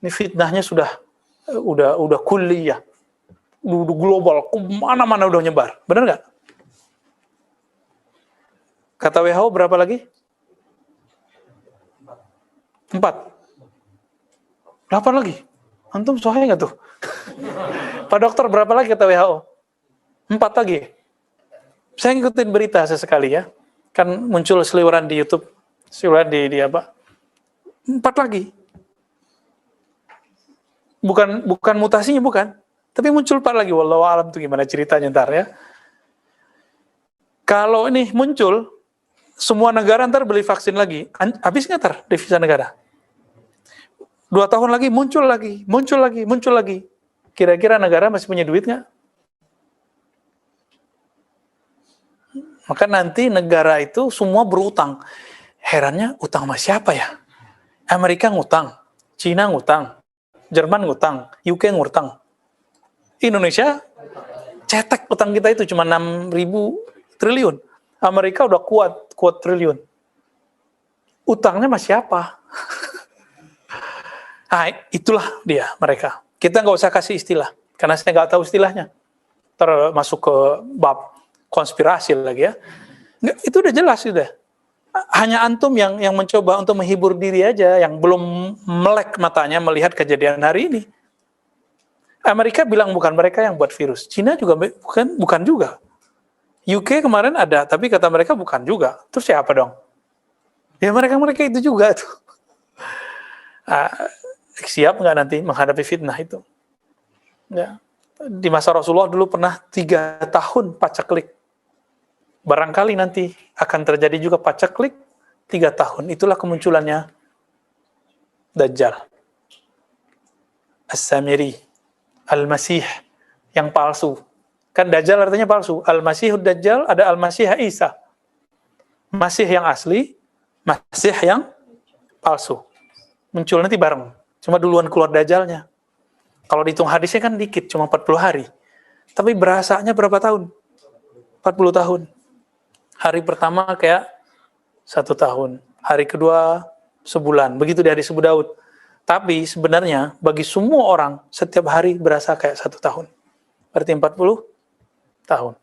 Ini fitnahnya udah kulliyah, udah global, mana-mana udah nyebar, benar nggak? Kata WHO berapa lagi? 4. 8 lagi. Antum soalnya nggak tuh? Pak dokter berapa lagi kata WHO? 4 lagi. Saya ngikutin berita sesekali ya. Kan muncul seliweran di YouTube. Seliweran di apa? 4 lagi. Bukan mutasinya, bukan. Tapi muncul 4 lagi. Wallahu a'lam tuh gimana ceritanya ntar ya. Kalau ini muncul, semua negara ntar beli vaksin lagi. Habis nggak ntar devisa negara? 2 tahun lagi muncul lagi. Kira-kira negara masih punya duit nggak? Maka nanti negara itu semua berutang. Herannya utang sama siapa ya? Amerika ngutang, Cina ngutang, Jerman ngutang, UK ngutang. Indonesia cetek utang kita itu cuma 6.000 triliun. Amerika udah kuat triliun. Utangnya sama siapa? Nah, itulah dia mereka. Kita nggak usah kasih istilah, karena saya nggak tahu istilahnya. Termasuk ke bab konspirasi lagi ya. Nggak, itu udah jelas sudah. Hanya antum yang mencoba untuk menghibur diri aja, yang belum melek matanya melihat kejadian hari ini. Amerika bilang bukan mereka yang buat virus. Cina juga bukan juga. UK kemarin ada, tapi kata mereka bukan juga. Terus siapa dong? Ya mereka itu juga tuh. Siap nggak nanti menghadapi fitnah itu? Ya. Di masa Rasulullah dulu pernah 3 tahun paceklik. Barangkali nanti akan terjadi juga paceklik 3 tahun. Itulah kemunculannya Dajjal. As-Samiri. Al-Masih. Yang palsu. Kan Dajjal artinya palsu. Al-Masihud Dajjal, ada Al-Masih Isa. Masih yang asli, Masih yang palsu. Muncul nanti bareng. Cuma duluan keluar Dajjalnya. Kalau dihitung hadisnya kan dikit, cuma 40 hari. Tapi berasanya berapa tahun? 40 tahun. Hari pertama kayak 1 tahun. Hari kedua sebulan. Begitu di hadis Abu Daud. Tapi sebenarnya bagi semua orang, setiap hari berasa kayak 1 tahun. Berarti 40 tahun.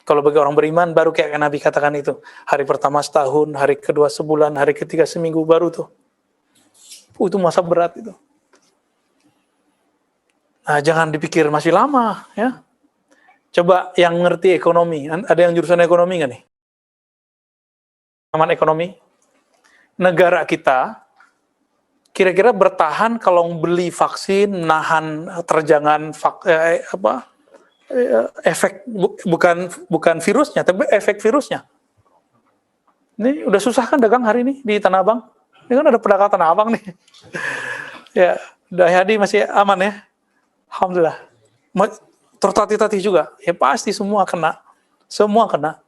Kalau bagi orang beriman, baru kayak Nabi katakan itu. Hari pertama setahun, hari kedua sebulan, hari ketiga seminggu, baru tuh. Itu masa berat itu. Nah, jangan dipikir masih lama, ya. Coba yang ngerti ekonomi, ada yang jurusan ekonomi nggak nih? Aman ekonomi? Negara kita, kira-kira bertahan kalau beli vaksin, nahan terjangan efek, bukan virusnya, tapi efek virusnya. Ini udah susah kan dagang hari ini di Tanah Abang? Ini kan ada pedagang Tanah Abang nih. Ya, Dayadi masih aman ya? Alhamdulillah. Tertatih-tatih juga. Ya pasti semua kena. Semua kena.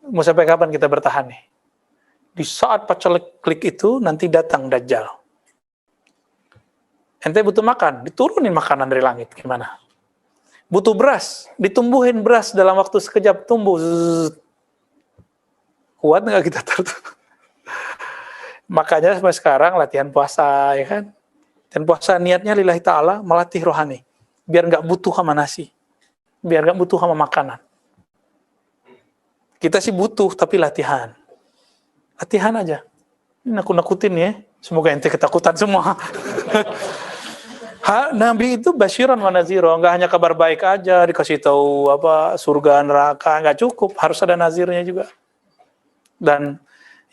Mau sampai kapan kita bertahan nih? Di saat paceklik itu nanti datang Dajjal. Ente butuh makan, diturunin makanan dari langit. Gimana? Butuh beras, ditumbuhin beras dalam waktu sekejap tumbuh. Kuat nggak kita tuh? Makanya sampai sekarang latihan puasa, ya kan? Dan puasa niatnya lillahi ta'ala, melatih rohani. Biar nggak butuh sama nasi. Biar nggak butuh sama makanan. Kita sih butuh, tapi latihan. Latihan aja. Ini nakut-nakutin ya. Semoga ente ketakutan semua. Nabi itu basyiran wa nazira, enggak hanya kabar baik aja dikasih tahu apa surga neraka, enggak cukup, harus ada nazirnya juga. Dan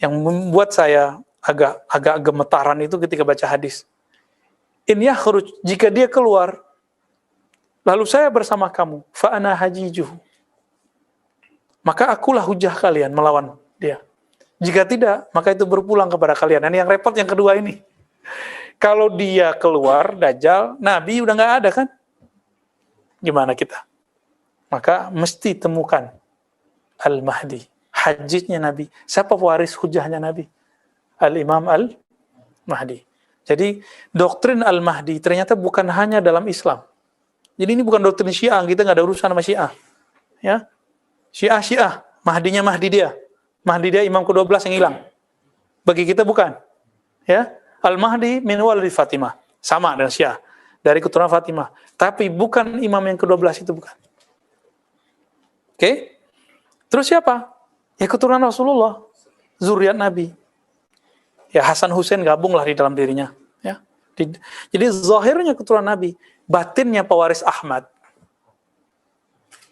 yang membuat saya agak gemetaran itu ketika baca hadis. In yakhruj, jika dia keluar, lalu saya bersama kamu, fa ana hajijuh. Maka akulah hujah kalian melawan dia. Jika tidak, maka itu berpulang kepada kalian. Dan yang repot yang kedua ini. Kalau dia keluar, Dajjal, Nabi udah nggak ada kan? Gimana kita? Maka mesti temukan Al-Mahdi, hajitnya Nabi. Siapa waris hujahnya Nabi? Al-Imam Al-Mahdi. Jadi doktrin Al-Mahdi ternyata bukan hanya dalam Islam. Jadi ini bukan doktrin Syiah, kita nggak ada urusan sama Syiah. Ya, Syiah, Mahdinya Mahdi dia. Mahdi dia imam ke-12 yang hilang. Bagi kita bukan. Ya, Al-Mahdi min waladi Fatimah. Sama dengan Syiah. Dari keturunan Fatimah. Tapi bukan imam yang ke-12 itu, bukan. Oke? Terus siapa? Ya keturunan Rasulullah. Zuriat Nabi. Ya Hasan Hussein gabunglah di dalam dirinya. Ya. Jadi zahirnya keturunan Nabi. Batinnya pewaris Ahmad.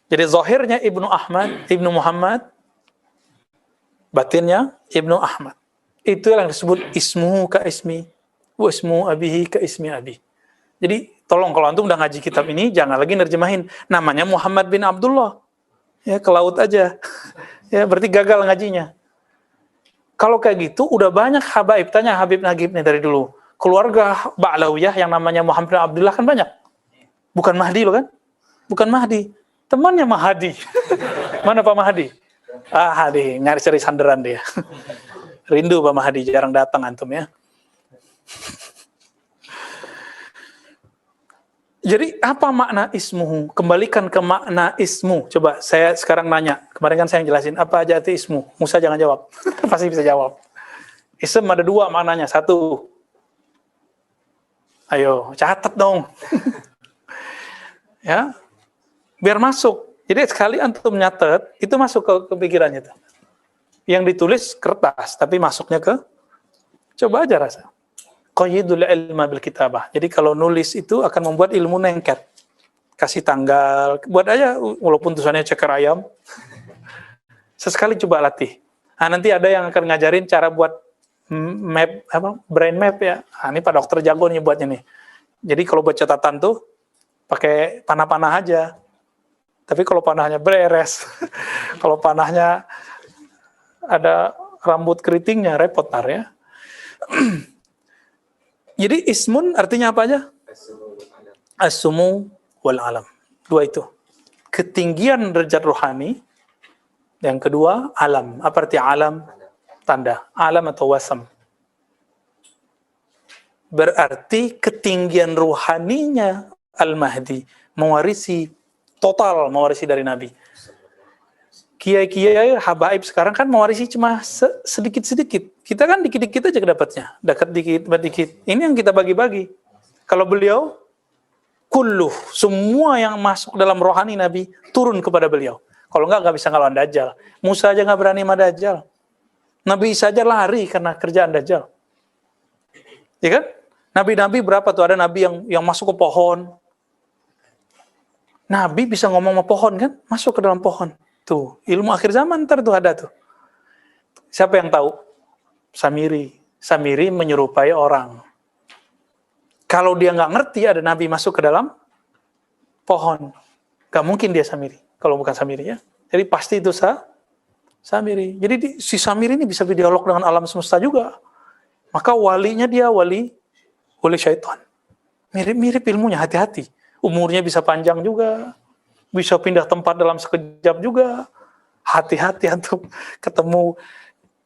Jadi zahirnya Ibnu Ahmad, Ibnu Muhammad. Batinnya Ibnu Ahmad. Itu yang disebut ismuhu ka ismi, wa ismu abihi ka ismi abi. Jadi tolong kalau antum udah ngaji kitab ini jangan lagi nerjemahin namanya Muhammad bin Abdullah. Ya ke laut aja. Ya berarti gagal ngajinya. Kalau kayak gitu udah banyak habaib, tanya Habib Nagib nih dari dulu. Keluarga Ba'lawiyah yang namanya Muhammad bin Abdullah kan banyak. Bukan Mahdi loh kan? Bukan Mahdi. Temannya Mahdi. Mana Pak Mahdi? Hadi, nyari-cari sandaran dia. Rindu Pak Mahdi, jarang datang antum ya. Jadi apa makna ismuhu? Kembalikan ke makna ismu. Coba saya sekarang nanya. Kemarin kan saya jelasin apa aja arti ismu. Musa jangan jawab. Pasti bisa jawab. Ism ada dua maknanya. Satu. Ayo, catat dong. Ya. Biar masuk. Jadi sekali antum nyatet, itu masuk ke pikirannya tuh. Yang ditulis kertas, tapi masuknya ke, coba aja rasa. Qayyidul ilma bil kitabah. Jadi kalau nulis itu akan membuat ilmu nengket. Kasih tanggal, buat aja walaupun tulisannya ceker ayam. Sesekali coba latih. Nah, nanti ada yang akan ngajarin cara buat map, brain map ya. Nah, ini Pak Dokter jago nih buatnya nih. Jadi kalau buat catatan tuh pakai panah-panah aja. Tapi kalau panahnya beres, kalau panahnya ada rambut keritingnya, repot tar ya. Jadi ismun artinya apa aja? As-sumu wal alam. Dua itu. Ketinggian derajat rohani. Yang kedua, alam. Apa arti alam? Tanda. Alam atau wasam. Berarti ketinggian rohaninya Al-Mahdi mewarisi total, mewarisi dari Nabi. Kiai-kiai habaib sekarang kan mewarisi cuma sedikit-sedikit. Kita kan dikit-dikit aja dapatnya. Dekat dikit. Ini yang kita bagi-bagi. Kalau beliau, kulluh, semua yang masuk dalam rohani Nabi, turun kepada beliau. Kalau nggak bisa ngelawan Dajjal. Musa aja nggak berani sama Dajjal. Nabi Isa aja lari karena kerjaan Dajjal. Ya kan? Nabi-nabi berapa tuh? Ada Nabi yang masuk ke pohon. Nabi bisa ngomong sama pohon kan? Masuk ke dalam pohon. Tuh, ilmu akhir zaman ntar tuh ada tuh. Siapa yang tahu? Samiri. Samiri menyerupai orang. Kalau dia nggak ngerti ada Nabi masuk ke dalam pohon. Nggak mungkin dia Samiri. Kalau bukan Samiri ya. Jadi pasti itu Samiri. Jadi si Samiri ini bisa berdialog dengan alam semesta juga. Maka walinya dia wali syaitan. Mirip-mirip ilmunya, hati-hati. Umurnya bisa panjang juga, bisa pindah tempat dalam sekejap juga. Hati-hati untuk ketemu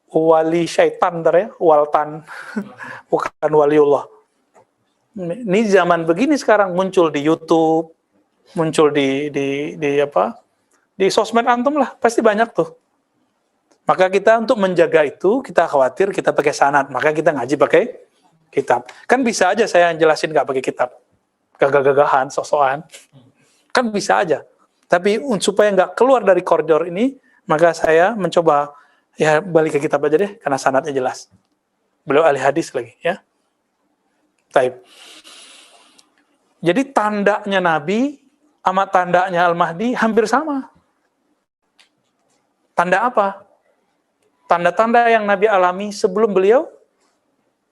wali syaitan, ya, waltan, bukan waliullah. Ini zaman begini sekarang muncul di YouTube, muncul di sosmed antum lah, pasti banyak tuh. Maka kita untuk menjaga itu, kita khawatir kita pakai sanad, maka kita ngaji pakai kitab. Kan bisa aja saya jelasin nggak pakai kitab. Gagah-gagahan, sok-sokan. Kan bisa aja. Tapi supaya nggak keluar dari koridor ini, Maka saya mencoba, ya balik ke kitab aja deh, karena sanadnya jelas. Beliau ahli hadis lagi, ya. Taib. Jadi tandanya Nabi sama tandanya Al-Mahdi hampir sama. Tanda apa? Tanda-tanda yang Nabi alami sebelum beliau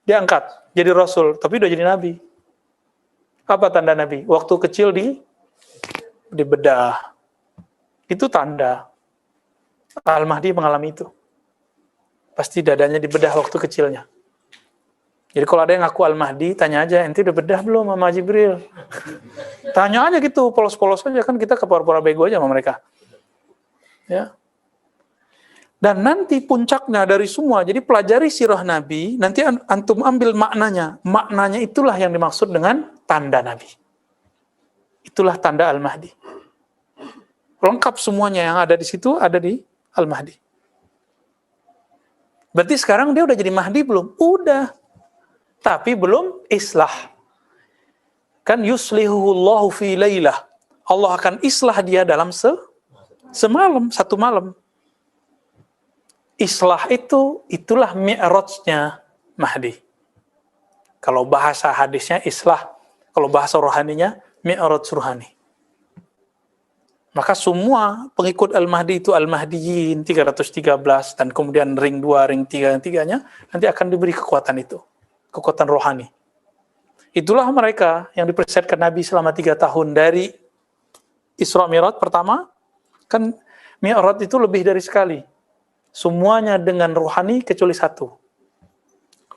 diangkat jadi Rasul, tapi udah jadi Nabi. Apa tanda Nabi? Waktu kecil dibedah. Itu tanda. Al-Mahdi mengalami itu. Pasti dadanya dibedah waktu kecilnya. Jadi kalau ada yang ngaku Al-Mahdi, tanya aja, ente udah bedah belum sama Jibril? Tanya aja gitu, polos-polos aja, kan kita kepura-pura bego aja sama mereka. Ya. Dan nanti puncaknya dari semua, jadi pelajari sirah Nabi, nanti antum ambil maknanya. Maknanya itulah yang dimaksud dengan tanda Nabi. Itulah tanda Al-Mahdi. Lengkap semuanya yang ada di situ, ada di Al-Mahdi. Berarti sekarang dia udah jadi Mahdi belum? Udah. Tapi belum islah. Kan yuslihuhullahu fi lailah. Allah akan islah dia dalam semalam, satu malam. Islah itulah mi'rajnya Mahdi. Kalau bahasa hadisnya islah, kalau bahasa rohaninya mi'raj rohani. Maka semua pengikut Al-Mahdi itu Al-Mahdiyin 313 dan kemudian ring 2, ring 3, tiganya nanti akan diberi kekuatan itu. Kekuatan rohani. Itulah mereka yang dipersiapkan Nabi selama 3 tahun dari Isra Mi'raj pertama, kan Mi'raj itu lebih dari sekali. Semuanya dengan rohani kecuali satu.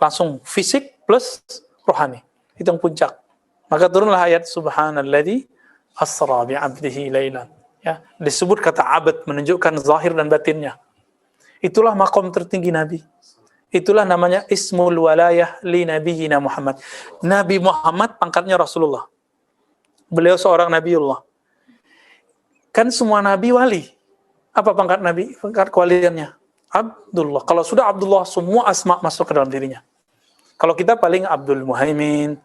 Langsung fisik plus rohani. Itu yang puncak. Maka turunlah ayat Subhanalladzi asra bi'abdihi lailan. Ya, disebut kata abad menunjukkan zahir dan batinnya. Itulah makom tertinggi Nabi. Itulah namanya ismul walayah li nabiyina Muhammad. Nabi Muhammad pangkatnya Rasulullah. Beliau seorang Nabiullah. Kan semua Nabi wali. Apa pangkat Nabi? Pangkat kewaliannya. Abdullah. Kalau sudah Abdullah, semua asma masuk ke dalam dirinya. Kalau kita paling Abdul Muhaimin,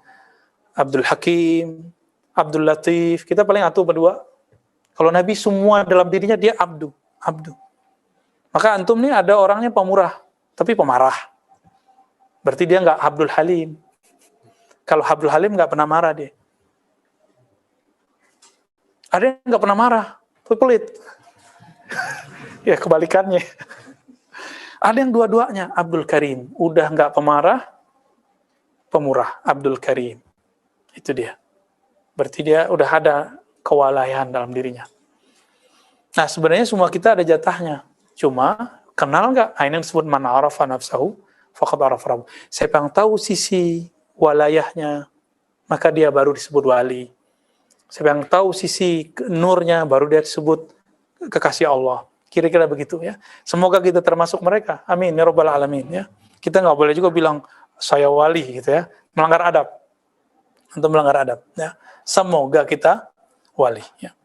Abdul Hakim, Abdul Latif, kita paling satu berdua. Kalau Nabi semua dalam dirinya dia abdu. Maka antum nih ada orangnya pemurah, tapi pemarah. Berarti dia nggak Abdul Halim. Kalau Abdul Halim nggak pernah marah dia. Ada yang nggak pernah marah, tapi pelit. Ya kebalikannya. Ada yang dua-duanya, Abdul Karim. Udah nggak pemarah, pemurah, Abdul Karim. Itu dia. Berarti dia udah ada kewalayan dalam dirinya. Nah sebenarnya semua kita ada jatahnya. Cuma kenal nggak? Ini yang disebut man arafa nafsahu faqad arafa rabbuh. Siapa yang tahu sisi walayahnya, maka dia baru disebut wali. Siapa yang tahu sisi nurnya, baru dia disebut kekasih Allah. Kira-kira begitu ya. Semoga kita termasuk mereka. Amin ya rabbal alamin ya. Kita nggak boleh juga bilang saya wali gitu ya. Melanggar adab. Untuk melanggar adab ya. Semoga kita wali ya.